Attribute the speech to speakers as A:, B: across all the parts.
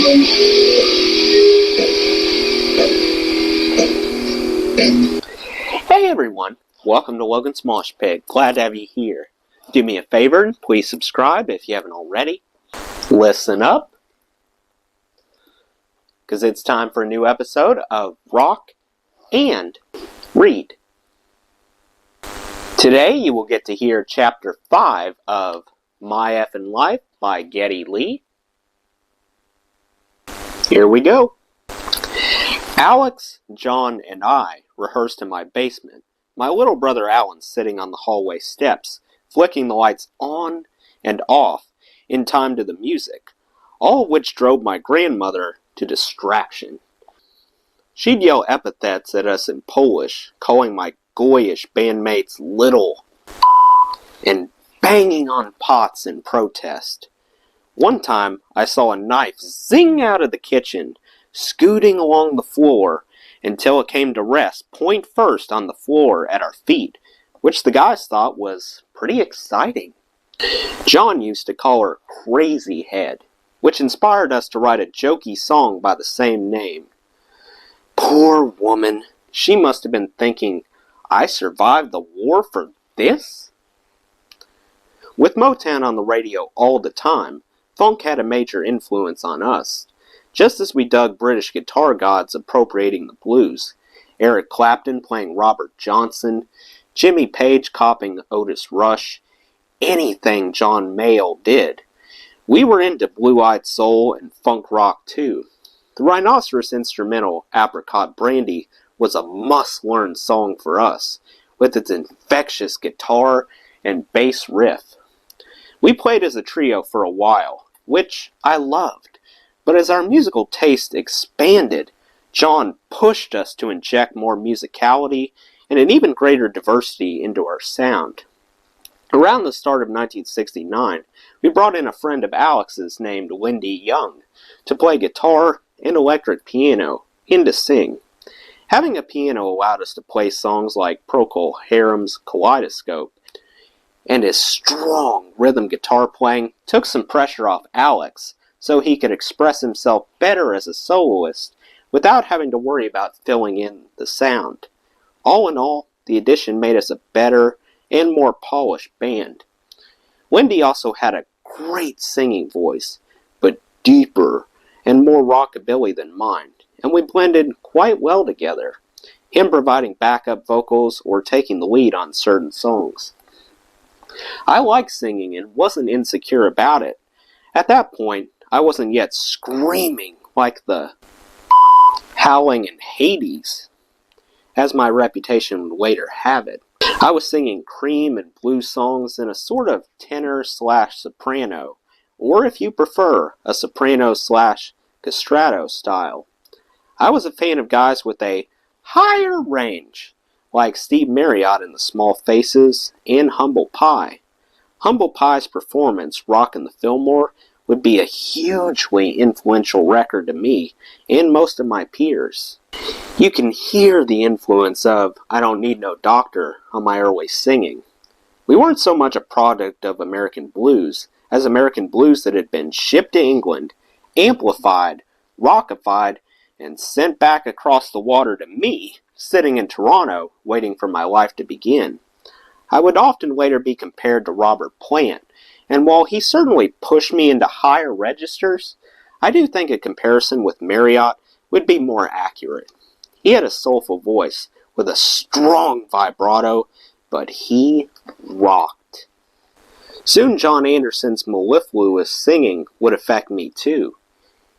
A: Hey everyone, welcome to Logan's Mosh Pit. Glad to have you here. Do me a favor and please subscribe if you haven't already. Listen up, because it's time for a new episode of Rock and Read. Today you will get to hear Chapter 5 of My Effin Life by Geddy Lee. Here we go. Alex, John, and I rehearsed in my basement. My little brother Alan sitting on the hallway steps, flicking the lights on and off in time to the music, all of which drove my grandmother to distraction. She'd yell epithets at us in Polish, calling my goyish bandmates little, and banging on pots in protest. One time, I saw a knife zing out of the kitchen, scooting along the floor until it came to rest point first on the floor at our feet, which the guys thought was pretty exciting. John used to call her Crazy Head, which inspired us to write a jokey song by the same name. Poor woman, she must have been thinking, I survived the war for this? With Motown on the radio all the time, funk had a major influence on us. Just as we dug British guitar gods appropriating the blues, Eric Clapton playing Robert Johnson, Jimmy Page copying Otis Rush, anything John Mayall did. We were into blue-eyed soul and funk rock too. The Rhinoceros instrumental Apricot Brandy was a must-learn song for us, with its infectious guitar and bass riff. We played as a trio for a while, which I loved, but as our musical taste expanded, John pushed us to inject more musicality and an even greater diversity into our sound. Around the start of 1969, we brought in a friend of Alex's named Wendy Young to play guitar and electric piano and to sing. Having a piano allowed us to play songs like Procol Harum's Kaleidoscope, and his strong rhythm guitar playing took some pressure off Alex so he could express himself better as a soloist without having to worry about filling in the sound. All in all, the addition made us a better and more polished band. Wendy also had a great singing voice, but deeper and more rockabilly than mine, and we blended quite well together, him providing backup vocals or taking the lead on certain songs. I liked singing and wasn't insecure about it. At that point, I wasn't yet screaming like the howling in Hades, as my reputation would later have it. I was singing cream and blues songs in a sort of tenor/soprano, or if you prefer, a soprano/castrato style. I was a fan of guys with a higher range, like Steve Marriott in The Small Faces and Humble Pie. Humble Pie's performance, Rockin' the Fillmore, would be a hugely influential record to me and most of my peers. You can hear the influence of I Don't Need No Doctor on my early singing. We weren't so much a product of American blues as American blues that had been shipped to England, amplified, rockified, and sent back across the water to me, sitting in Toronto, waiting for my life to begin. I would often later be compared to Robert Plant, and while he certainly pushed me into higher registers, I do think a comparison with Marriott would be more accurate. He had a soulful voice with a strong vibrato, but he rocked. Soon John Anderson's mellifluous singing would affect me too.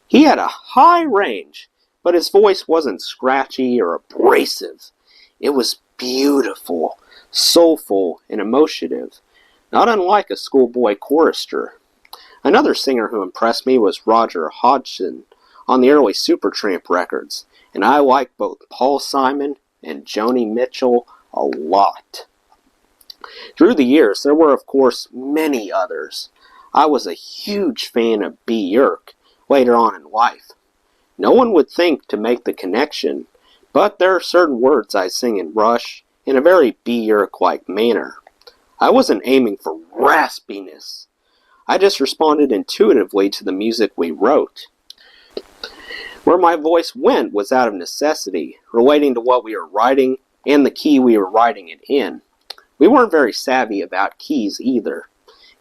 A: He had a high range, but his voice wasn't scratchy or abrasive. It was beautiful, soulful, and emotive, not unlike a schoolboy chorister. Another singer who impressed me was Roger Hodgson on the early Supertramp records, and I liked both Paul Simon and Joni Mitchell a lot. Through the years, there were of course many others. I was a huge fan of B. Yerk later on in life. No one would think to make the connection, but there are certain words I sing in Rush in a very B. Yerk-like manner. I wasn't aiming for raspiness. I just responded intuitively to the music we wrote. Where my voice went was out of necessity, relating to what we were writing and the key we were writing it in. We weren't very savvy about keys either.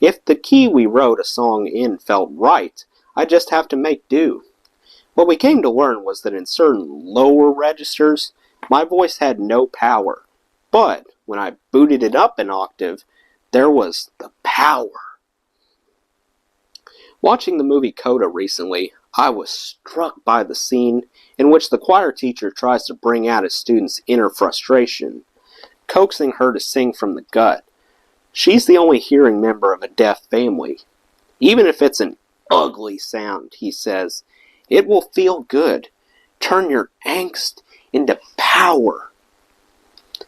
A: If the key we wrote a song in felt right, I'd just have to make do. What we came to learn was that in certain lower registers, my voice had no power. But when I booted it up an octave, there was the power. Watching the movie Coda recently, I was struck by the scene in which the choir teacher tries to bring out his student's inner frustration, coaxing her to sing from the gut. She's the only hearing member of a deaf family. Even if it's an ugly sound, he says, it will feel good. Turn your angst into power.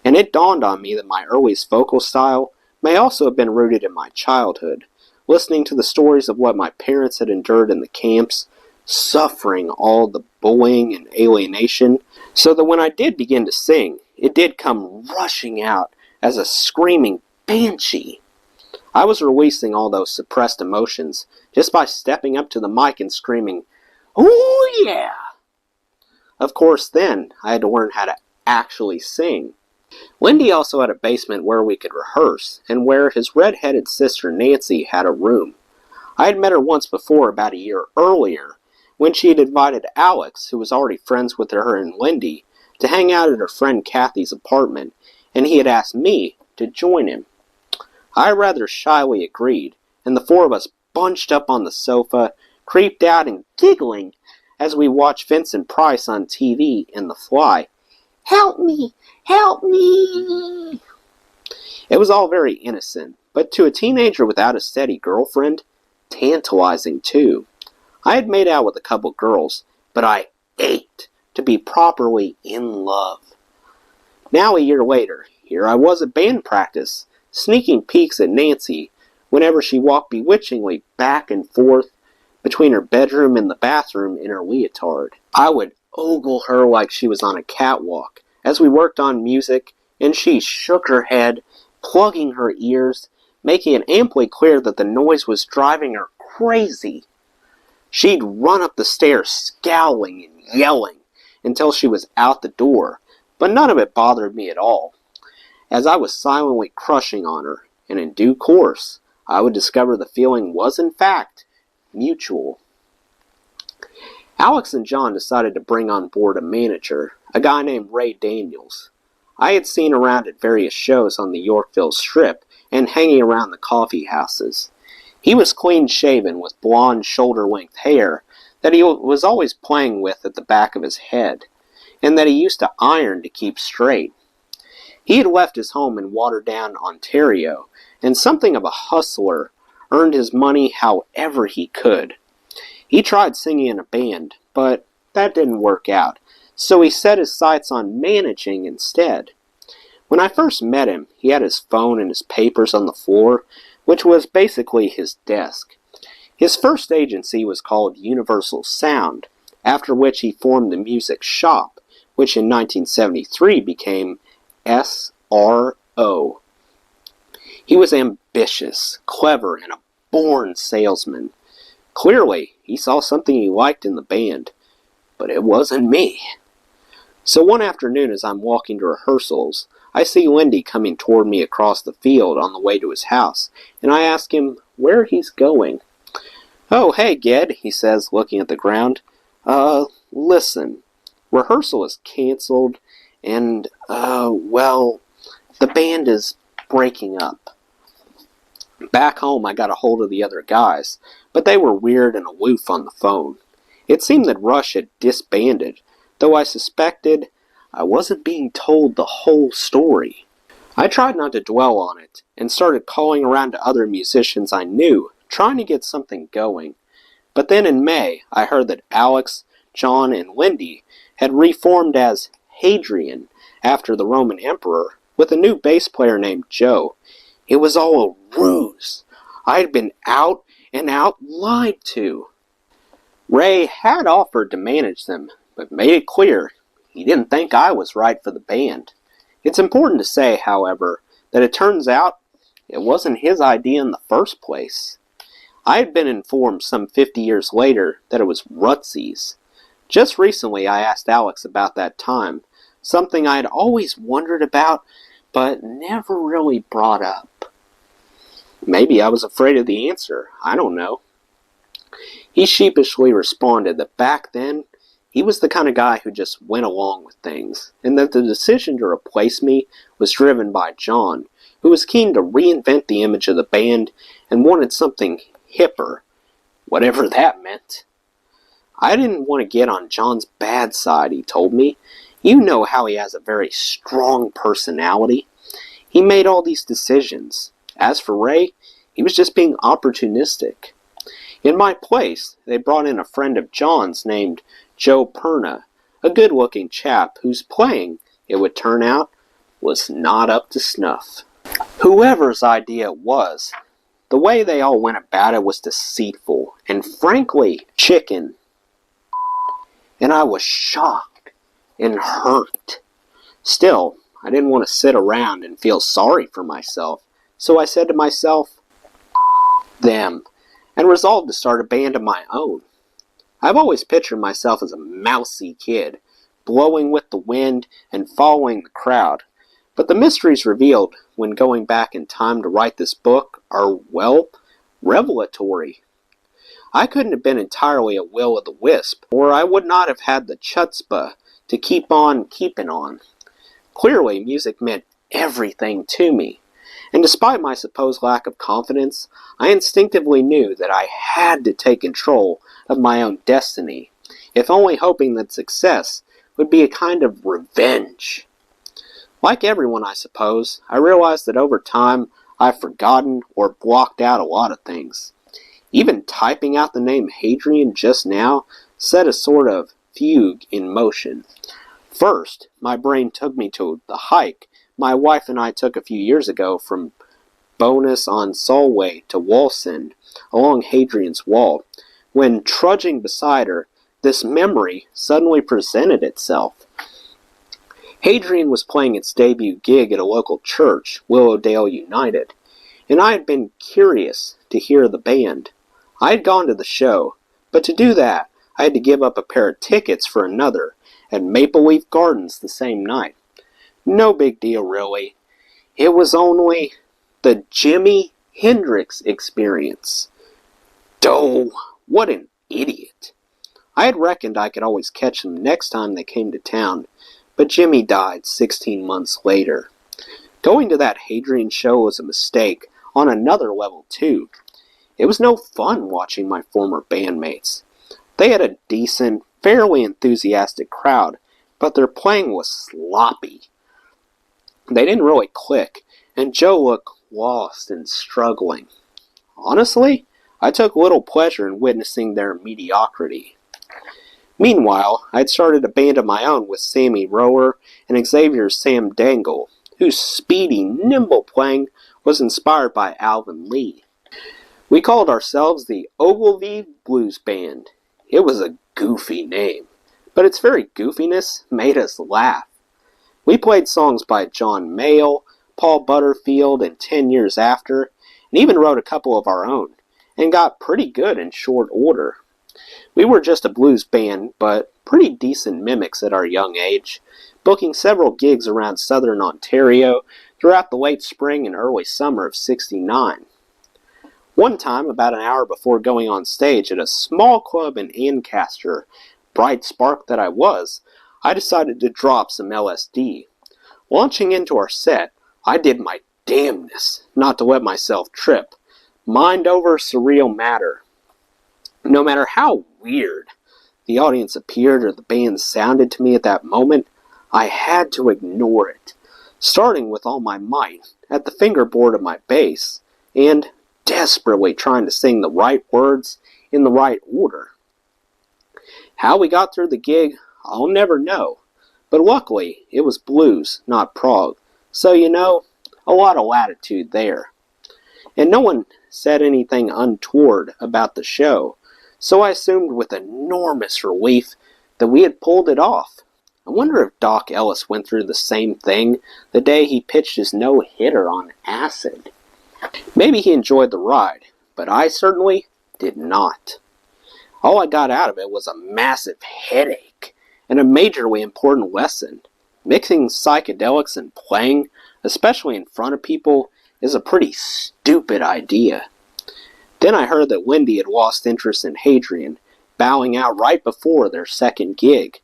A: And it dawned on me that my earliest vocal style may also have been rooted in my childhood, listening to the stories of what my parents had endured in the camps, suffering all the bullying and alienation, so that when I did begin to sing, it did come rushing out as a screaming banshee. I was releasing all those suppressed emotions just by stepping up to the mic and screaming, "Oh yeah!" Of course, then I had to learn how to actually sing. Lindy also had a basement where we could rehearse, and where his red-headed sister Nancy had a room. I had met her once before, about a year earlier, when she had invited Alex, who was already friends with her and Lindy, to hang out at her friend Kathy's apartment, and he had asked me to join him. I rather shyly agreed, and the four of us bunched up on the sofa, creeped out and giggling as we watched Vincent Price on TV in The Fly. "Help me! Help me!" It was all very innocent, but to a teenager without a steady girlfriend, tantalizing too. I had made out with a couple girls, but I ached to be properly in love. Now a year later, here I was at band practice, sneaking peeks at Nancy whenever she walked bewitchingly back and forth between her bedroom and the bathroom in her leotard. I would ogle her like she was on a catwalk as we worked on music, and she shook her head, plugging her ears, making it amply clear that the noise was driving her crazy. She'd run up the stairs scowling and yelling until she was out the door, but none of it bothered me at all, as I was silently crushing on her, and in due course, I would discover the feeling was in fact mutual. Alex and John decided to bring on board a manager, a guy named Ray Daniels. I had seen around at various shows on the Yorkville Strip and hanging around the coffee houses. He was clean-shaven with blonde shoulder-length hair that he was always playing with at the back of his head, and that he used to iron to keep straight. He had left his home in Waterdown, Ontario, and something of a hustler, earned his money however he could. He tried singing in a band, but that didn't work out, so he set his sights on managing instead. When I first met him, he had his phone and his papers on the floor, which was basically his desk. His first agency was called Universal Sound, after which he formed the Music Shop, which in 1973 became SRO. He was ambitious, clever, and a born salesman. Clearly, he saw something he liked in the band, but it wasn't me. So one afternoon as I'm walking to rehearsals, I see Lindy coming toward me across the field on the way to his house, and I ask him where he's going. "Oh, hey, Ged," he says, looking at the ground. Listen, rehearsal is canceled, and, well, the band is breaking up. Back home, I got a hold of the other guys, but they were weird and aloof on the phone. It seemed that Rush had disbanded, though I suspected I wasn't being told the whole story. I tried not to dwell on it, and started calling around to other musicians I knew, trying to get something going. But then in May, I heard that Alex, John, and Lindy had reformed as Hadrian, after the Roman emperor, with a new bass player named Joe. It was all a ruse. I had been out and out lied to. Ray had offered to manage them, but made it clear he didn't think I was right for the band. It's important to say, however, that it turns out it wasn't his idea in the first place. I had been informed some 50 years later that it was Rutsy's. Just recently I asked Alex about that time, something I had always wondered about but never really brought up. Maybe I was afraid of the answer, I don't know. He sheepishly responded that back then, he was the kind of guy who just went along with things, and that the decision to replace me was driven by John, who was keen to reinvent the image of the band and wanted something hipper, whatever that meant. I didn't want to get on John's bad side, he told me. You know how he has a very strong personality. He made all these decisions. As for Ray, he was just being opportunistic. In my place, they brought in a friend of John's named Joe Perna, a good-looking chap whose playing, it would turn out, was not up to snuff. Whoever's idea it was, the way they all went about it was deceitful and frankly chicken. And I was shocked and hurt. Still, I didn't want to sit around and feel sorry for myself, so I said to myself, them, and resolved to start a band of my own. I've always pictured myself as a mousy kid, blowing with the wind and following the crowd. But the mysteries revealed when going back in time to write this book are, well, revelatory. I couldn't have been entirely a will-o'-the-wisp, or I would not have had the chutzpah to keep on keeping on. Clearly, music meant everything to me, and despite my supposed lack of confidence, I instinctively knew that I had to take control of my own destiny, if only hoping that success would be a kind of revenge. Like everyone, I suppose, I realized that over time I've forgotten or blocked out a lot of things. Even typing out the name Hadrian just now set a sort of fugue in motion. First, my brain took me to the hike my wife and I took a few years ago from Bonus on Solway to Wallsend along Hadrian's Wall. When trudging beside her, this memory suddenly presented itself. Hadrian was playing its debut gig at a local church, Willowdale United, and I had been curious to hear the band. I had gone to the show, but to do that, I had to give up a pair of tickets for another at Maple Leaf Gardens the same night. No big deal, really. It was only the Jimi Hendrix experience. Doh, what an idiot. I had reckoned I could always catch them next time they came to town, but Jimmy died 16 months later. Going to that Hadrian show was a mistake on another level, too. It was no fun watching my former bandmates. They had a decent, fairly enthusiastic crowd, but their playing was sloppy. They didn't really click, and Joe looked lost and struggling. Honestly, I took little pleasure in witnessing their mediocrity. Meanwhile, I had started a band of my own with Sammy Rower and Xavier's Sam Dangle, whose speedy, nimble playing was inspired by Alvin Lee. We called ourselves the Ogilvy Blues Band. It was a goofy name, but its very goofiness made us laugh. We played songs by John Mayall, Paul Butterfield, and 10 Years After, and even wrote a couple of our own, and got pretty good in short order. We were just a blues band, but pretty decent mimics at our young age, booking several gigs around southern Ontario throughout the late spring and early summer of '69. One time, about an hour before going on stage at a small club in Ancaster, bright spark that I was, I decided to drop some LSD. Launching into our set, I did my damnness not to let myself trip. Mind over surreal matter. No matter how weird the audience appeared or the band sounded to me at that moment, I had to ignore it, starting with all my might at the fingerboard of my bass, and desperately trying to sing the right words in the right order. How we got through the gig, I'll never know, but luckily it was blues, not prog, so a lot of latitude there. And no one said anything untoward about the show, so I assumed with enormous relief that we had pulled it off. I wonder if Doc Ellis went through the same thing the day he pitched his no-hitter on acid. Maybe he enjoyed the ride, but I certainly did not. All I got out of it was a massive headache and a majorly important lesson. Mixing psychedelics and playing, especially in front of people, is a pretty stupid idea. Then I heard that Wendy had lost interest in Hadrian, bowing out right before their second gig.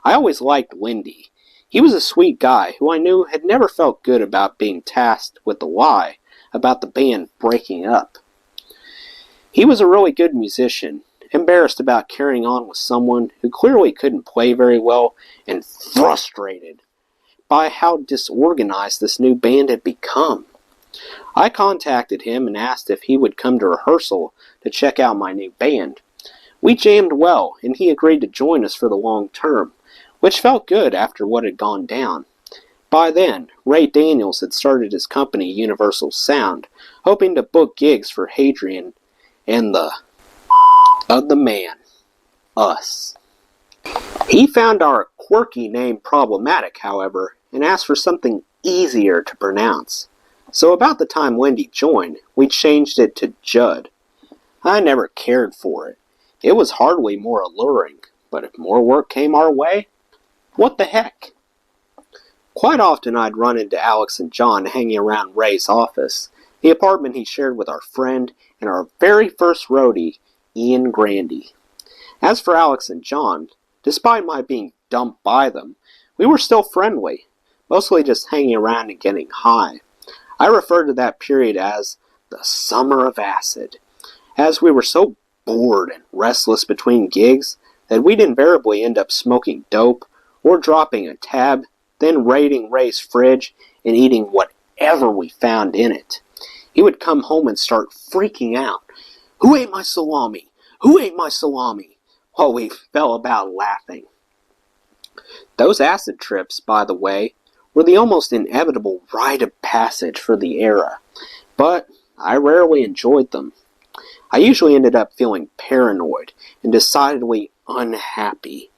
A: I always liked Wendy. He was a sweet guy who I knew had never felt good about being tasked with the lie about the band breaking up. He was a really good musician, embarrassed about carrying on with someone who clearly couldn't play very well, and frustrated by how disorganized this new band had become. I contacted him and asked if he would come to rehearsal to check out my new band. We jammed well, and he agreed to join us for the long term, which felt good after what had gone down. By then, Ray Daniels had started his company, Universal Sound, hoping to book gigs for Hadrian and the man, us. He found our quirky name problematic, however, and asked for something easier to pronounce. So about the time Wendy joined, we changed it to Judd. I never cared for it. It was hardly more alluring, but if more work came our way, what the heck? Quite often I'd run into Alex and John hanging around Ray's office, the apartment he shared with our friend and our very first roadie, Ian Grandy. As for Alex and John, despite my being dumped by them, we were still friendly, mostly just hanging around and getting high. I refer to that period as the summer of acid, as we were so bored and restless between gigs that we'd invariably end up smoking dope or dropping a tab, then raiding Ray's fridge and eating whatever we found in it. He would come home and start freaking out. "Who ate my salami? Who ate my salami?" While we fell about laughing. Those acid trips, by the way, were the almost inevitable rite of passage for the era, but I rarely enjoyed them. I usually ended up feeling paranoid and decidedly unhappy.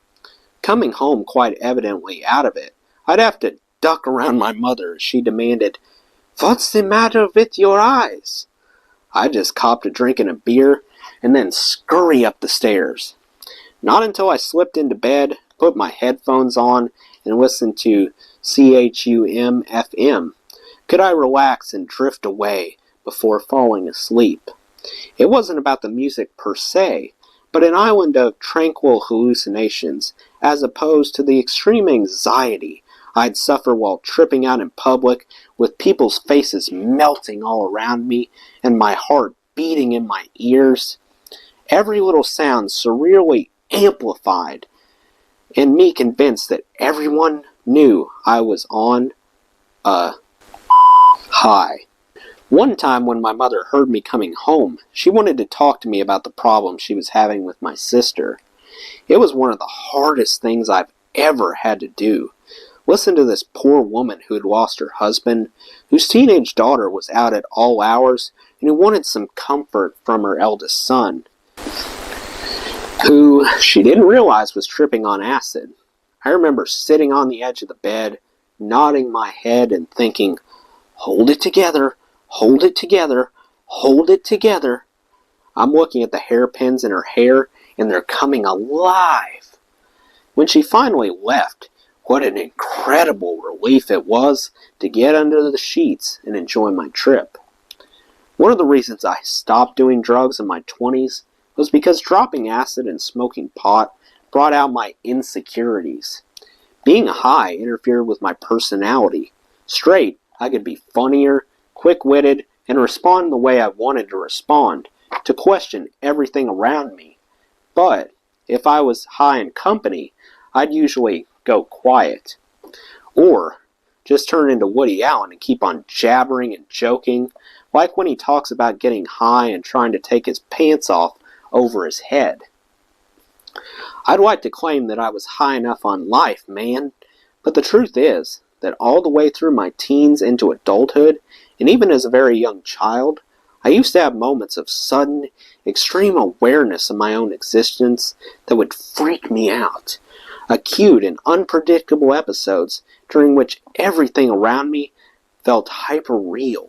A: Coming home quite evidently out of it, I'd have to duck around my mother as she demanded, "What's the matter with your eyes?" I just copped a drink and a beer and then scurry up the stairs. Not until I slipped into bed, put my headphones on, and listened to CHUM FM could I relax and drift away before falling asleep. It wasn't about the music per se, but an island of tranquil hallucinations, as opposed to the extreme anxiety I'd suffer while tripping out in public, with people's faces melting all around me and my heart beating in my ears. Every little sound surreally amplified, and me convinced that everyone knew I was on a high. One time when my mother heard me coming home, she wanted to talk to me about the problem she was having with my sister. It was one of the hardest things I've ever had to do. Listen to this poor woman who had lost her husband, whose teenage daughter was out at all hours, and who wanted some comfort from her eldest son, who she didn't realize was tripping on acid. I remember sitting on the edge of the bed, nodding my head and thinking, "Hold it together, hold it together, hold it together." I'm looking at the hairpins in her hair, and they're coming alive. When she finally left, what an incredible relief it was to get under the sheets and enjoy my trip. One of the reasons I stopped doing drugs in my 20s was because dropping acid and smoking pot brought out my insecurities. Being high interfered with my personality. Straight, I could be funnier, quick-witted, and respond the way I wanted to respond, to question everything around me. But if I was high in company, I'd usually go quiet. Or just turn into Woody Allen and keep on jabbering and joking, like when he talks about getting high and trying to take his pants off over his head. I'd like to claim that I was high enough on life, man, but the truth is that all the way through my teens into adulthood, and even as a very young child, I used to have moments of sudden, extreme awareness of my own existence that would freak me out. Acute and unpredictable episodes during which everything around me felt hyper-real.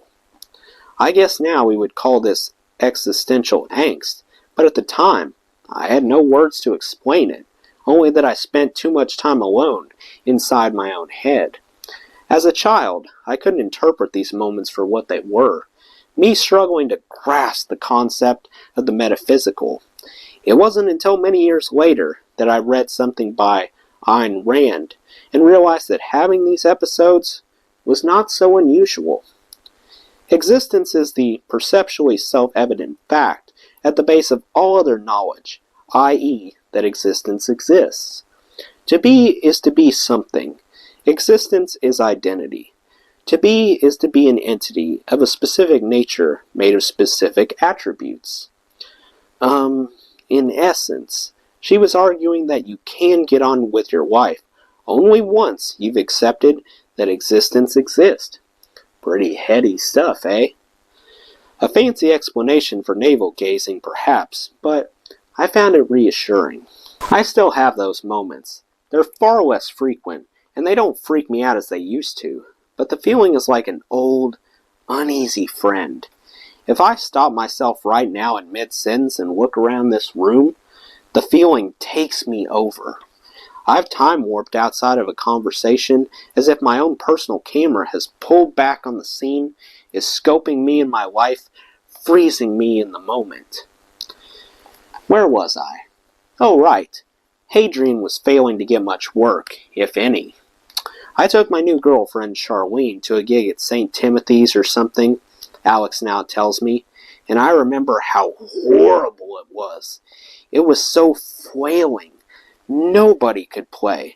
A: I guess now we would call this existential angst, but at the time, I had no words to explain it, only that I spent too much time alone inside my own head. As a child, I couldn't interpret these moments for what they were, me struggling to grasp the concept of the metaphysical. It wasn't until many years later that I read something by Ayn Rand and realized that having these episodes was not so unusual. Existence is the perceptually self-evident fact at the base of all other knowledge, i.e., that existence exists. To be is to be something. Existence is identity. To be is to be an entity of a specific nature made of specific attributes. In essence, she was arguing that you can get on with your life only once you've accepted that existence exists. Pretty heady stuff, eh? A fancy explanation for navel-gazing, perhaps, but I found it reassuring. I still have those moments. They're far less frequent, and they don't freak me out as they used to, but the feeling is like an old, uneasy friend. If I stop myself right now in mid-sentence and look around this room, the feeling takes me over. I've time-warped outside of a conversation as if my own personal camera has pulled back on the scene, is scoping me and my life, freezing me in the moment. Where was I? Oh, right. Hadrian was failing to get much work, if any. I took my new girlfriend, Charlene, to a gig at St. Timothy's or something, Alex now tells me, and I remember how horrible it was. It was so flailing. Nobody could play.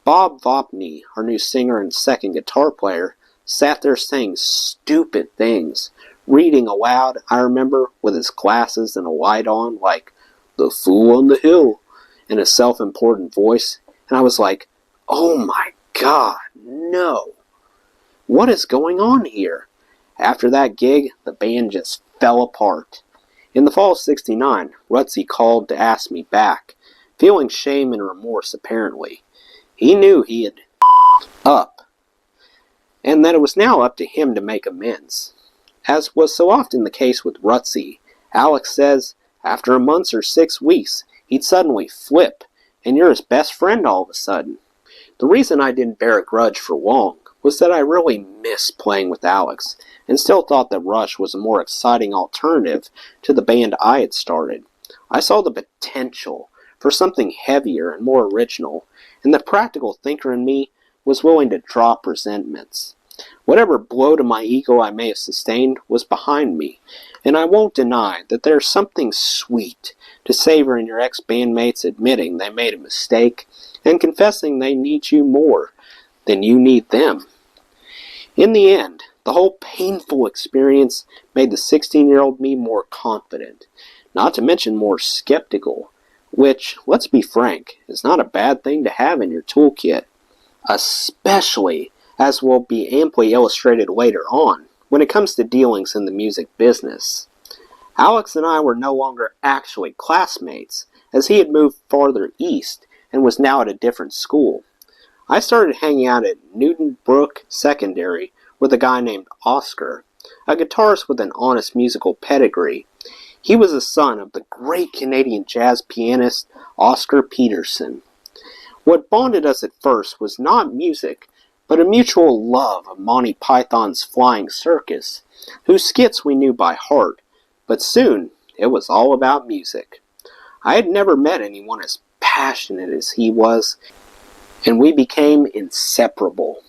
A: Bob Vopney, our new singer and second guitar player, sat there saying stupid things, reading aloud, I remember, with his glasses and a light on, like, "The Fool on the Hill," in a self-important voice, and I was like, oh my God, no. What is going on here? After that gig, the band just fell apart. In the fall of '69, Rutsey called to ask me back, feeling shame and remorse apparently. He knew he had up, and that it was now up to him to make amends. As was so often the case with Rutsey, Alex says, after a month or 6 weeks, he'd suddenly flip, and you're his best friend all of a sudden. The reason I didn't bear a grudge for long was that I really missed playing with Alex, and still thought that Rush was a more exciting alternative to the band I had started. I saw the potential for something heavier and more original, and the practical thinker in me was willing to drop resentments. Whatever blow to my ego I may have sustained was behind me, and I won't deny that there's something sweet to savor in your ex-bandmates admitting they made a mistake and confessing they need you more than you need them. In the end, the whole painful experience made the 16-year-old me more confident, not to mention more skeptical, which, let's be frank, is not a bad thing to have in your toolkit, especially, as will be amply illustrated later on, when it comes to dealings in the music business. Alex and I were no longer actually classmates, as he had moved farther east and was now at a different school. I started hanging out at Newton Brook Secondary with a guy named Oscar, a guitarist with an honest musical pedigree. He was the son of the great Canadian jazz pianist Oscar Peterson. What bonded us at first was not music, but a mutual love of Monty Python's Flying Circus, whose skits we knew by heart, but soon it was all about music. I had never met anyone as passionate as he was, and we became inseparable.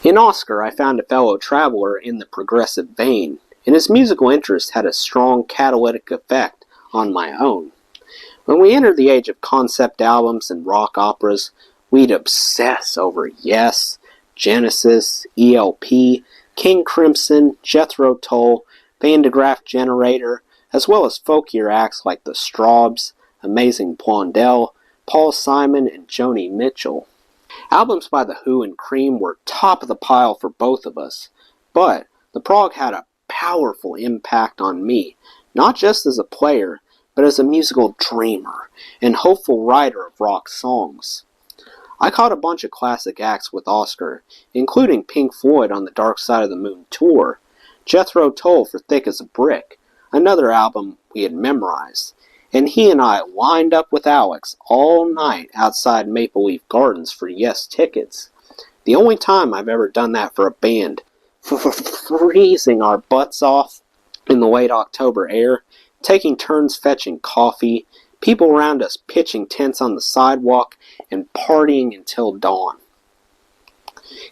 A: In Oscar, I found a fellow traveler in the progressive vein, and his musical interest had a strong catalytic effect on my own. When we entered the age of concept albums and rock operas, we'd obsess over Yes, Genesis, ELP, King Crimson, Jethro Tull, Van de Graaff Generator, as well as folkier acts like the Straubs, Amazing Blondell, Paul Simon, and Joni Mitchell. Albums by The Who and Cream were top of the pile for both of us, but the prog had a powerful impact on me, not just as a player, but as a musical dreamer and hopeful writer of rock songs. I caught a bunch of classic acts with Oscar, including Pink Floyd on the Dark Side of the Moon tour, Jethro Tull for Thick as a Brick, another album we had memorized, and he and I lined up with Alex all night outside Maple Leaf Gardens for Yes tickets. The only time I've ever done that for a band. Freezing our butts off in the late October air, taking turns fetching coffee, people around us pitching tents on the sidewalk, and partying until dawn.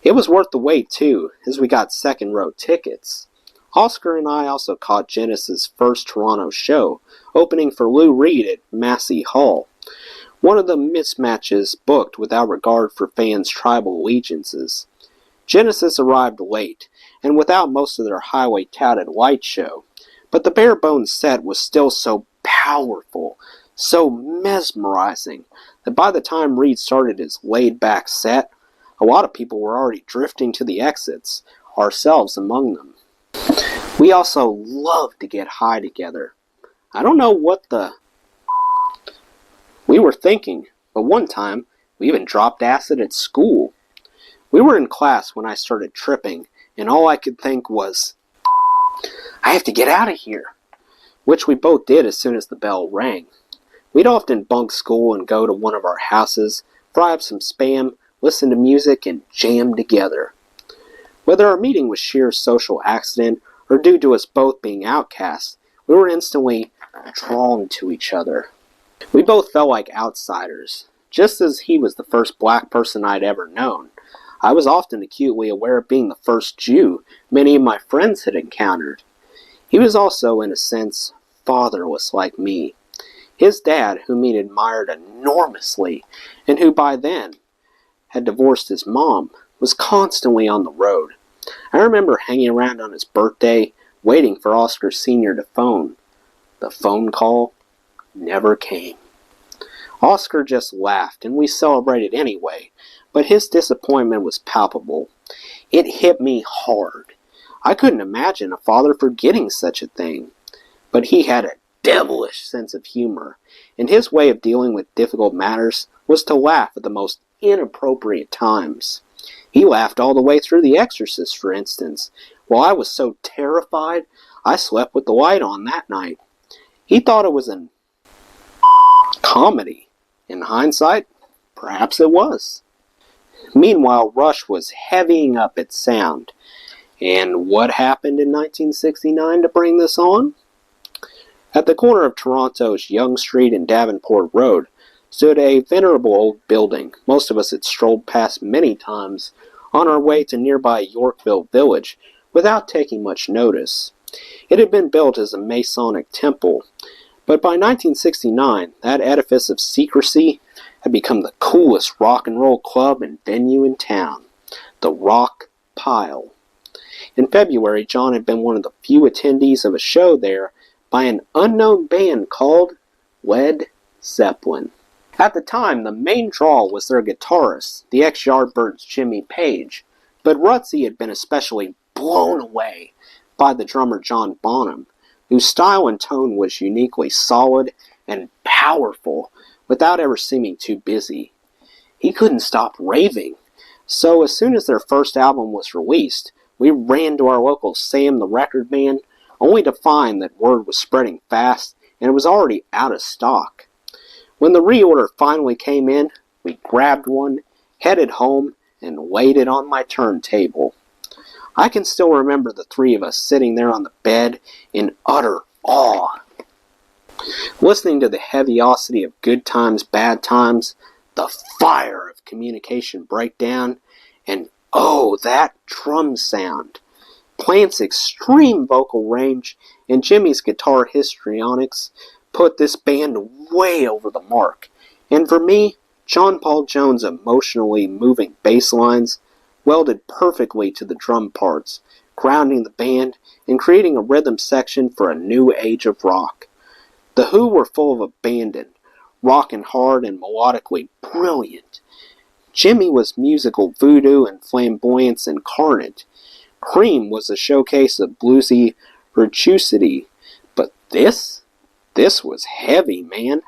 A: It was worth the wait, too, as we got second-row tickets. Oscar and I also caught Genesis' first Toronto show, opening for Lou Reed at Massey Hall. One of the mismatches booked without regard for fans' tribal allegiances. Genesis arrived late, and without most of their highly-touted light show, but the bare-bones set was still so powerful, so mesmerizing, that by the time Reed started his laid-back set, a lot of people were already drifting to the exits, ourselves among them. We also loved to get high together. I don't know what we were thinking, but one time we even dropped acid at school. We were in class when I started tripping, and all I could think was, I have to get out of here, which we both did as soon as the bell rang. We'd often bunk school and go to one of our houses, fry up some Spam, listen to music, and jam together. Whether our meeting was sheer social accident or due to us both being outcasts, we were instantly drawn to each other. We both felt like outsiders. Just as he was the first black person I'd ever known, I was often acutely aware of being the first Jew many of my friends had encountered. He was also, in a sense, fatherless like me. His dad, whom he admired enormously, and who by then had divorced his mom, was constantly on the road. I remember hanging around on his birthday, waiting for Oscar Sr. to phone. The phone call never came. Oscar just laughed, and we celebrated anyway, but his disappointment was palpable. It hit me hard. I couldn't imagine a father forgetting such a thing. But he had a devilish sense of humor, and his way of dealing with difficult matters was to laugh at the most inappropriate times. He laughed all the way through The Exorcist, for instance, while I was so terrified I slept with the light on that night. He thought it was a comedy. In hindsight, perhaps it was. Meanwhile, Rush was heavying up its sound. And what happened in 1969 to bring this on? At the corner of Toronto's Yonge Street and Davenport Road stood a venerable old building most of us had strolled past many times on our way to nearby Yorkville Village without taking much notice. It had been built as a Masonic temple, but by 1969 that edifice of secrecy had become the coolest rock and roll club and venue in town, the Rock Pile. In February, John had been one of the few attendees of a show there by an unknown band called Led Zeppelin. At the time, the main draw was their guitarist, the ex-Yardbirds' Jimmy Page, but Rutsey had been especially blown away by the drummer John Bonham, whose style and tone was uniquely solid and powerful without ever seeming too busy. He couldn't stop raving, so as soon as their first album was released, we ran to our local Sam the Record Man, only to find that word was spreading fast and it was already out of stock. When the reorder finally came in, we grabbed one, headed home, and laid it on my turntable. I can still remember the three of us sitting there on the bed in utter awe, listening to the heaviosity of good times, bad times, the fire of communication breakdown, and oh, that drum sound. Plant's extreme vocal range and Jimmy's guitar histrionics put this band way over the mark. And for me, John Paul Jones' emotionally moving bass lines welded perfectly to the drum parts, grounding the band and creating a rhythm section for a new age of rock. The Who were full of abandon, rockin' hard and melodically brilliant. Jimmy was musical voodoo and flamboyance incarnate. Cream was a showcase of bluesy virtuosity, but this was heavy, man.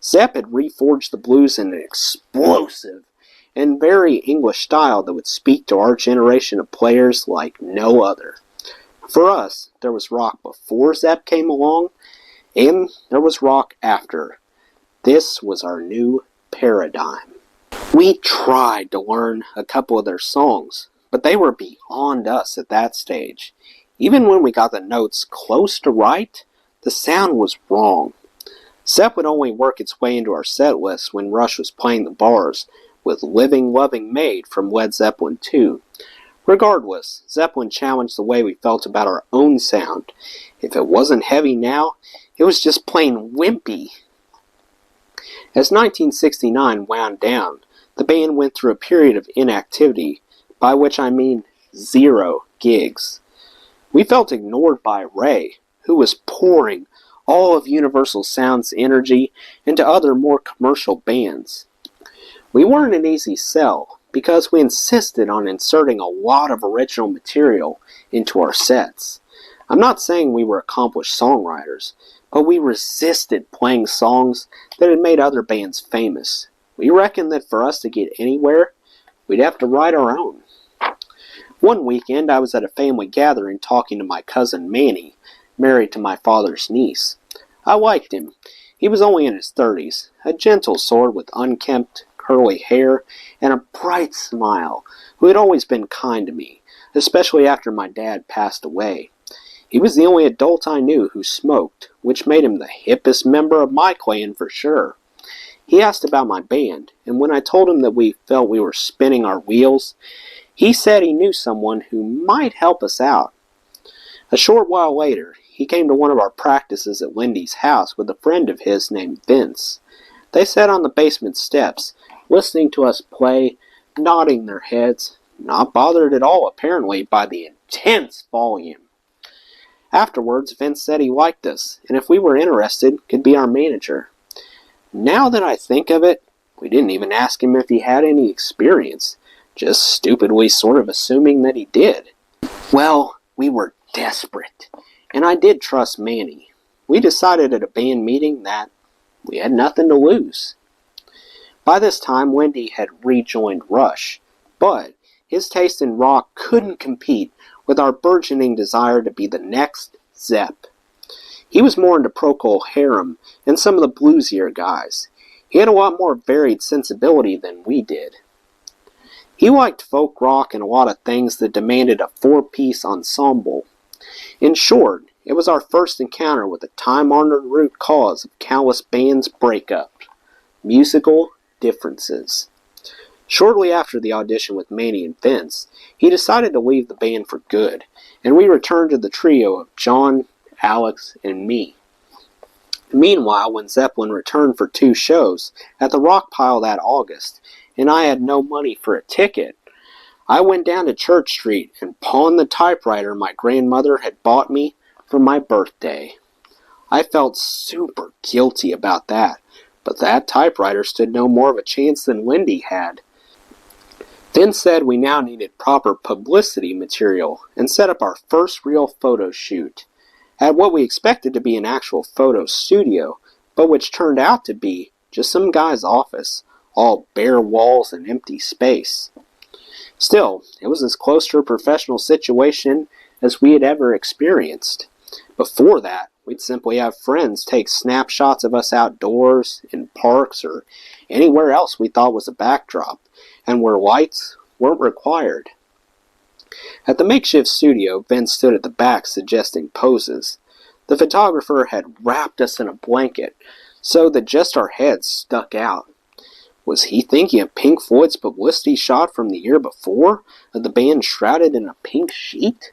A: Zepp had reforged the blues in an explosive and very English style that would speak to our generation of players like no other. For us, there was rock before Zepp came along, And there was rock after. This was our new paradigm. We tried to learn a couple of their songs, but they were beyond us at that stage. Even when we got the notes close to right, the sound was wrong. Zepp would only work its way into our set list when Rush was playing the bars with Living Loving Maid from Led Zeppelin 2. Regardless, Zeppelin challenged the way we felt about our own sound. If it wasn't heavy now, it was just plain wimpy. As 1969 wound down, the band went through a period of inactivity, by which I mean 0 gigs. We felt ignored by Ray, who was pouring all of Universal Sound's energy into other more commercial bands. We weren't an easy sell because we insisted on inserting a lot of original material into our sets. I'm not saying we were accomplished songwriters, but we resisted playing songs that had made other bands famous. We reckoned that for us to get anywhere, we'd have to write our own. One weekend, I was at a family gathering talking to my cousin Manny, married to my father's niece. I liked him. He was only in his 30s, a gentle sort with unkempt, curly hair and a bright smile, who had always been kind to me, especially after my dad passed away. He was the only adult I knew who smoked, which made him the hippest member of my clan for sure. He asked about my band, and when I told him that we felt we were spinning our wheels, he said he knew someone who might help us out. A short while later, he came to one of our practices at Lindy's house with a friend of his named Vince. They sat on the basement steps, listening to us play, nodding their heads, not bothered at all apparently by the intense volume. Afterwards, Vince said he liked us, and if we were interested, could be our manager. Now that I think of it, we didn't even ask him if he had any experience, just stupidly sort of assuming that he did. Well, we were desperate, and I did trust Manny. We decided at a band meeting that we had nothing to lose. By this time, Wendy had rejoined Rush, but his taste in rock couldn't compete with our burgeoning desire to be the next Zepp. He was more into Procol Harum and some of the bluesier guys. He had a lot more varied sensibility than we did. He liked folk rock and a lot of things that demanded a 4-piece ensemble. In short, it was our first encounter with the time-honored root cause of countless bands' breakup: musical differences. Shortly after the audition with Manny and Vince, he decided to leave the band for good, and we returned to the trio of John, Alex, and me. Meanwhile, when Zeppelin returned for 2 shows at the Rock Pile that August, and I had no money for a ticket, I went down to Church Street and pawned the typewriter my grandmother had bought me for my birthday. I felt super guilty about that, but that typewriter stood no more of a chance than Lindy had. Vince said we now needed proper publicity material and set up our first real photo shoot at what we expected to be an actual photo studio, but which turned out to be just some guy's office, all bare walls and empty space. Still, it was as close to a professional situation as we had ever experienced. Before that, we'd simply have friends take snapshots of us outdoors, in parks, or anywhere else we thought was a backdrop, and where lights weren't required. At the makeshift studio, Ben stood at the back suggesting poses. The photographer had wrapped us in a blanket so that just our heads stuck out. Was he thinking of Pink Floyd's publicity shot from the year before, of the band shrouded in a pink sheet?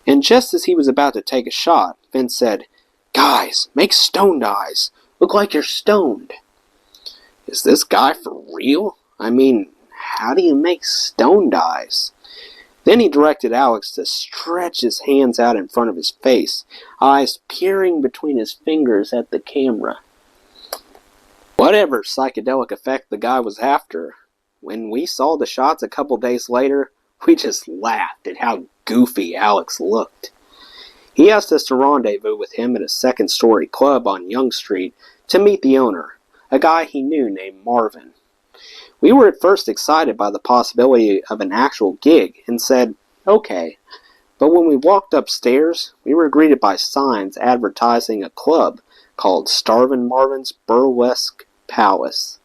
A: And just as he was about to take a shot, Vince said, "Guys, make stoned eyes. Look like you're stoned." Is this guy for real? I mean, how do you make stoned eyes? Then he directed Alex to stretch his hands out in front of his face, eyes peering between his fingers at the camera. Whatever psychedelic effect the guy was after, when we saw the shots a couple days later, we just laughed at how goofy Alex looked. He asked us to rendezvous with him at a second-story club on Young Street to meet the owner, a guy he knew named Marvin. We were at first excited by the possibility of an actual gig and said, okay, But when we walked upstairs, we were greeted by signs advertising a club called Starvin' Marvin's Burlesque Palace.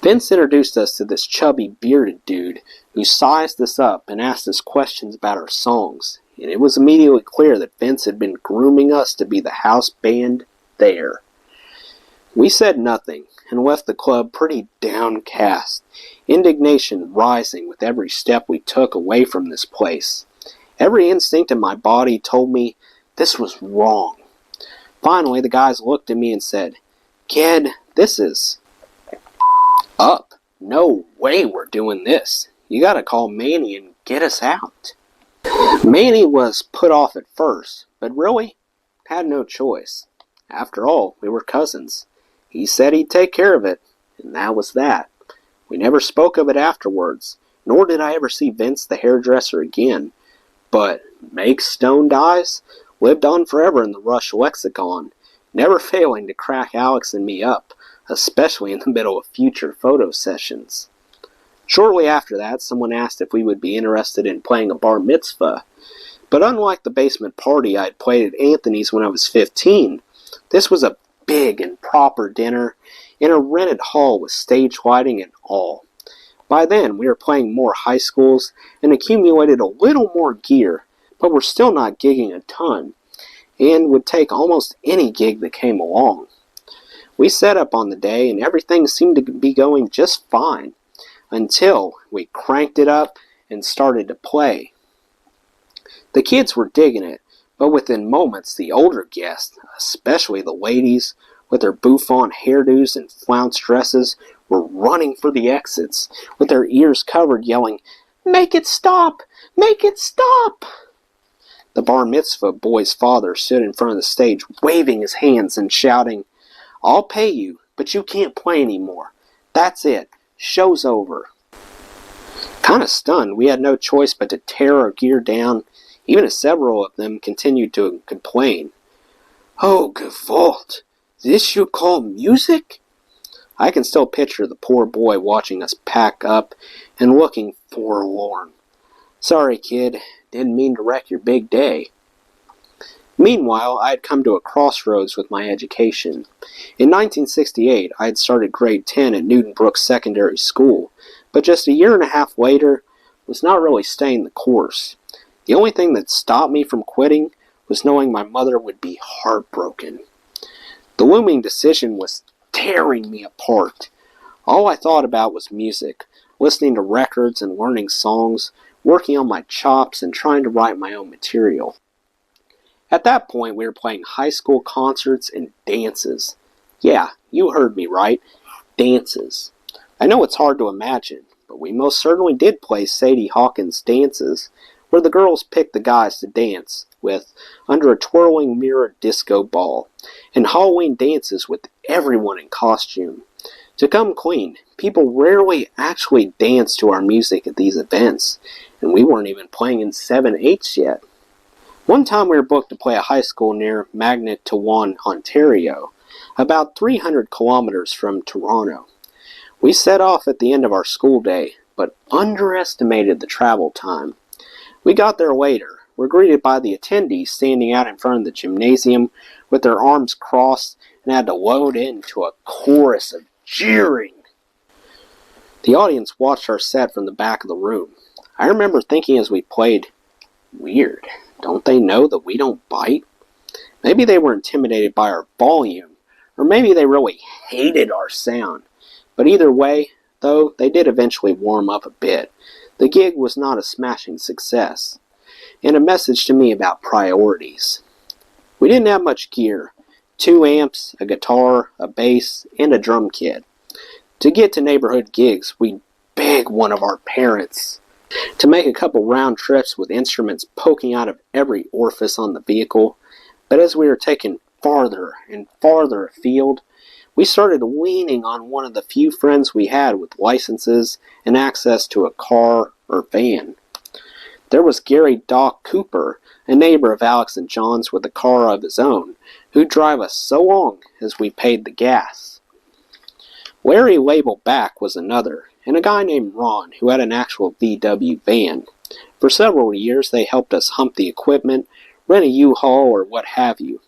A: Vince introduced us to this chubby, bearded dude who sized us up and asked us questions about our songs, and it was immediately clear that Vince had been grooming us to be the house band there. We said nothing and left the club pretty downcast, indignation rising with every step we took away from this place. Every instinct in my body told me this was wrong. Finally, the guys looked at me and said, "Kid, this is up. No way we're doing this. You gotta call Manny and get us out." Manny was put off at first, but really had no choice. After all, we were cousins. He said he'd take care of it, and that was that. We never spoke of it afterwards, nor did I ever see Vince the hairdresser again. But Make Stoned Eyes lived on forever in the Rush lexicon, never failing to crack Alex and me up, especially in the middle of future photo sessions. Shortly after that, someone asked if we would be interested in playing a bar mitzvah. But unlike the basement party I had played at Anthony's when I was 15, this was a big and proper dinner in a rented hall with stage lighting and all. By then, we were playing more high schools and accumulated a little more gear, but were still not gigging a ton, and would take almost any gig that came along. We set up on the day, and everything seemed to be going just fine, until we cranked it up and started to play. The kids were digging it, but within moments the older guests, especially the ladies, with their bouffant hairdos and flounced dresses, were running for the exits, with their ears covered, yelling, "Make it stop! Make it stop!" The bar mitzvah boy's father stood in front of the stage, waving his hands and shouting, "I'll pay you, but you can't play anymore. That's it. Show's over." Kinda stunned, we had no choice but to tear our gear down, even as several of them continued to complain. "Oh, Gewalt! This you call music?" I can still picture the poor boy watching us pack up and looking forlorn. "Sorry, kid. Didn't mean to wreck your big day." Meanwhile, I had come to a crossroads with my education. In 1968, I had started grade 10 at Newton Brooks Secondary School, but just a year and a half later was not really staying the course. The only thing that stopped me from quitting was knowing my mother would be heartbroken. The looming decision was tearing me apart. All I thought about was music, listening to records and learning songs, working on my chops and trying to write my own material. At that point, we were playing high school concerts and dances. Yeah, you heard me right. Dances. I know it's hard to imagine, but we most certainly did play Sadie Hawkins' dances, where the girls picked the guys to dance with under a twirling mirror disco ball, and Halloween dances with everyone in costume. To come clean, people rarely actually danced to our music at these events, and we weren't even playing in 7/8 yet. One time we were booked to play a high school near Managerial, Ontario, about 300 kilometers from Toronto. We set off at the end of our school day, but underestimated the travel time. We got there later, were greeted by the attendees standing out in front of the gymnasium with their arms crossed, and had to load into a chorus of jeering. The audience watched our set from the back of the room. I remember thinking as we played, weird, don't they know that we don't bite? Maybe they were intimidated by our volume, or maybe they really hated our sound. But either way, though, they did eventually warm up a bit. The gig was not a smashing success, and a message to me about priorities. We didn't have much gear. 2 amps, a guitar, a bass, and a drum kit. To get to neighborhood gigs, we'd beg one of our parents to make a couple round trips with instruments poking out of every orifice on the vehicle, but as we were taken farther and farther afield, we started leaning on one of the few friends we had with licenses and access to a car or van. There was Gary Doc Cooper, a neighbor of Alex and John's with a car of his own, who'd drive us so long as we paid the gas. Larry Label Back was another, and a guy named Ron who had an actual VW van. For several years they helped us hump the equipment, rent a U-Haul, or what have you.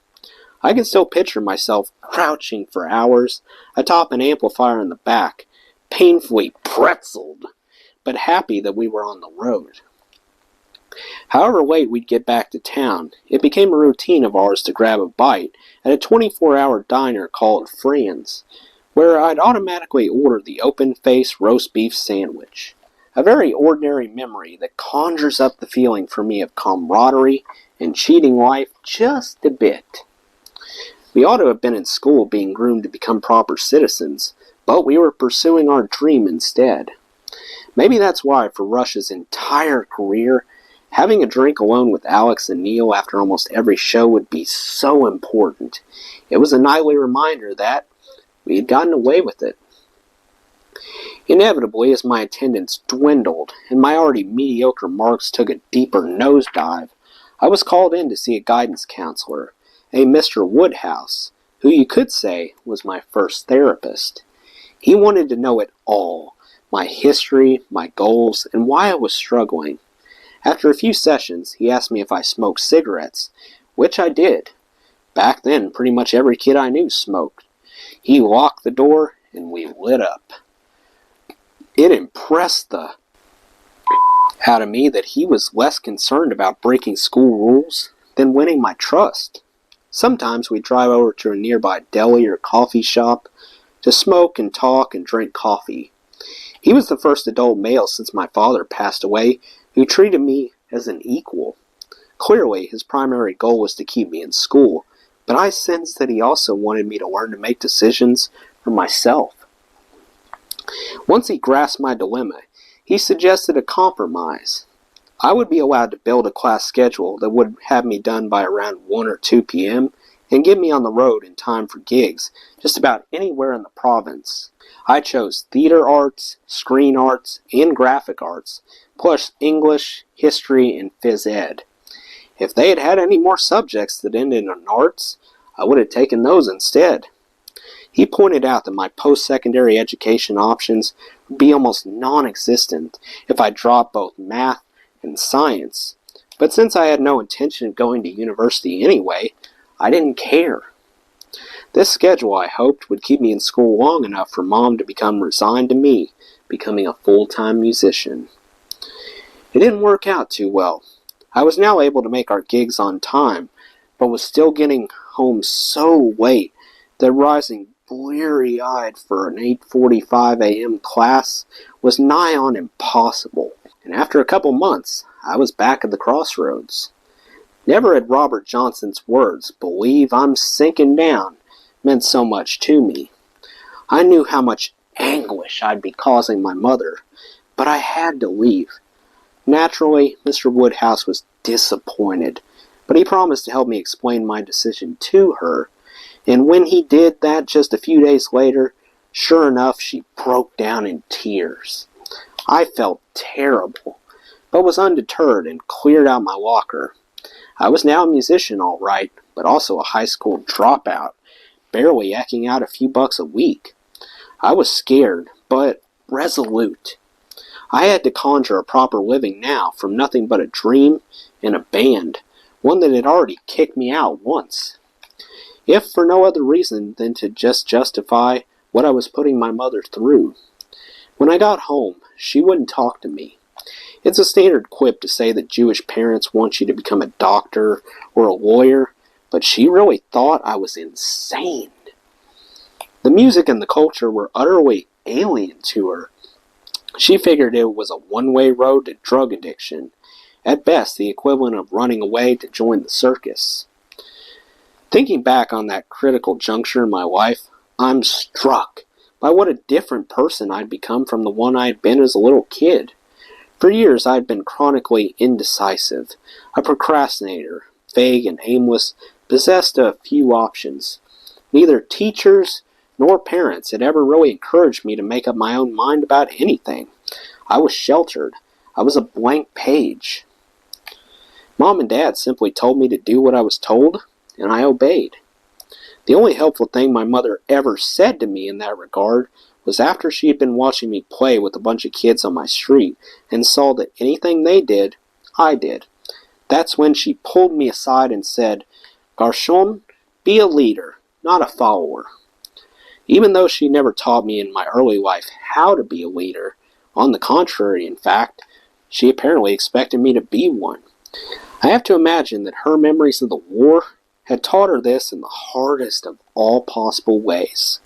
A: I can still picture myself crouching for hours atop an amplifier in the back, painfully pretzeled, but happy that we were on the road. However late we'd get back to town, it became a routine of ours to grab a bite at a 24-hour diner called Fran's, where I'd automatically order the open-faced roast beef sandwich. A very ordinary memory that conjures up the feeling for me of camaraderie and cheating life just a bit. We ought to have been in school being groomed to become proper citizens, but we were pursuing our dream instead. Maybe that's why, for Rush's entire career, having a drink alone with Alex and Neil after almost every show would be so important. It was a nightly reminder that we had gotten away with it. Inevitably, as my attendance dwindled and my already mediocre marks took a deeper nosedive, I was called in to see a guidance counselor, a Mr. Woodhouse, who you could say was my first therapist. He wanted to know it all, my history, my goals, and why I was struggling. After a few sessions, he asked me if I smoked cigarettes, which I did. Back then, pretty much every kid I knew smoked. He locked the door, and we lit up. It impressed the out of me that he was less concerned about breaking school rules than winning my trust. Sometimes we'd drive over to a nearby deli or coffee shop to smoke and talk and drink coffee. He was the first adult male since my father passed away who treated me as an equal. Clearly, his primary goal was to keep me in school, but I sensed that he also wanted me to learn to make decisions for myself. Once he grasped my dilemma, he suggested a compromise. I would be allowed to build a class schedule that would have me done by around 1 or 2 p.m. and get me on the road in time for gigs just about anywhere in the province. I chose theater arts, screen arts, and graphic arts, plus English, history, and phys ed. If they had had any more subjects that ended in arts, I would have taken those instead. He pointed out that my post-secondary education options would be almost non-existent if I dropped both math and science, but since I had no intention of going to university anyway, I didn't care. This schedule, I hoped, would keep me in school long enough for Mom to become resigned to me becoming a full-time musician. It didn't work out too well. I was now able to make our gigs on time, but was still getting home so late that rising bleary-eyed for an 8:45 a.m. class was nigh on impossible. And after a couple months, I was back at the crossroads. Never had Robert Johnson's words, "Believe I'm sinking down," meant so much to me. I knew how much anguish I'd be causing my mother, but I had to leave. Naturally, Mr. Woodhouse was disappointed, but he promised to help me explain my decision to her, and when he did that just a few days later, sure enough, she broke down in tears. I felt terrible, but was undeterred and cleared out my locker. I was now a musician, all right, but also a high school dropout, barely eking out a few bucks a week. I was scared, but resolute. I had to conjure a proper living now from nothing but a dream and a band, one that had already kicked me out once. If for no other reason than to just justify what I was putting my mother through. When I got home, she wouldn't talk to me. It's a standard quip to say that Jewish parents want you to become a doctor or a lawyer, but she really thought I was insane. The music and the culture were utterly alien to her. She figured it was a one-way road to drug addiction, at best the equivalent of running away to join the circus. Thinking back on that critical juncture in my life, I'm struck by what a different person I'd become from the one I'd been as a little kid. For years I'd been chronically indecisive, a procrastinator, vague and aimless, possessed of few options. Neither teachers nor parents had ever really encouraged me to make up my own mind about anything. I was sheltered. I was a blank page. Mom and Dad simply told me to do what I was told, and I obeyed. The only helpful thing my mother ever said to me in that regard was after she had been watching me play with a bunch of kids on my street and saw that anything they did, I did. That's when she pulled me aside and said, "Garçon, be a leader, not a follower." Even though she never taught me in my early life how to be a leader, on the contrary, in fact, she apparently expected me to be one. I have to imagine that her memories of the war had taught her this in the hardest of all possible ways.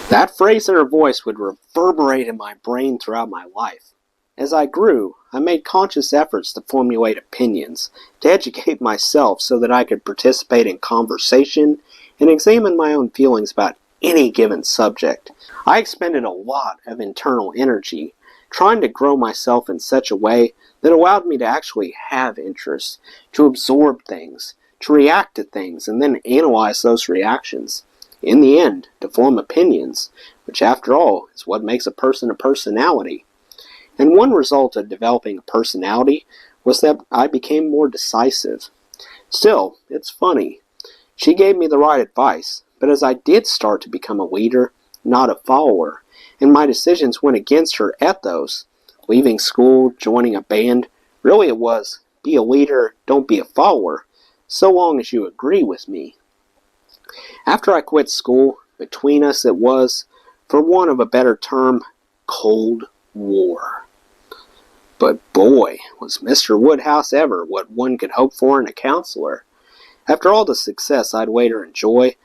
A: That phrase in her voice would reverberate in my brain throughout my life. As I grew, I made conscious efforts to formulate opinions, to educate myself so that I could participate in conversation and examine my own feelings about any given subject. I expended a lot of internal energy trying to grow myself in such a way that allowed me to actually have interests, to absorb things, to react to things, and then analyze those reactions. In the end, to form opinions, which after all is what makes a person a personality. And one result of developing a personality was that I became more decisive. Still, it's funny. She gave me the right advice, but as I did start to become a leader, not a follower, and my decisions went against her ethos, leaving school, joining a band, really it was, be a leader, don't be a follower, so long as you agree with me. After I quit school, between us it was, for want of a better term, Cold War. But boy, was Mr. Woodhouse ever what one could hope for in a counselor. After all the success I'd later enjoy,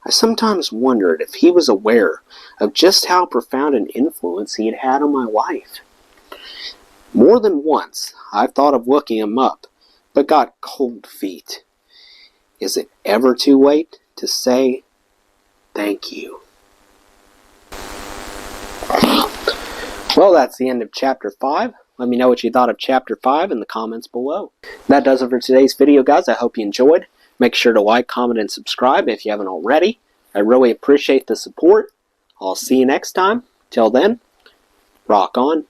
A: I sometimes wondered if he was aware of just how profound an influence he had had on my life. More than once, I've thought of looking him up, but got cold feet. Is it ever too late to say thank you? Well, that's the end of Chapter 5. Let me know what you thought of Chapter 5 in the comments below. That does it for today's video, guys. I hope you enjoyed. Make sure to like, comment, and subscribe if you haven't already. I really appreciate the support. I'll see you next time. Till then, rock on.